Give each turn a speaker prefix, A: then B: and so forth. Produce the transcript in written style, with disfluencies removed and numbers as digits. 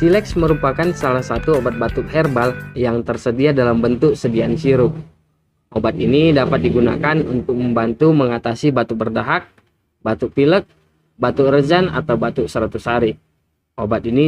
A: Silex merupakan salah satu obat batuk herbal yang tersedia dalam bentuk sediaan sirup. Obat ini dapat digunakan untuk membantu mengatasi batuk berdahak, batuk pilek, batuk rezan, atau batuk 100 hari. Obat ini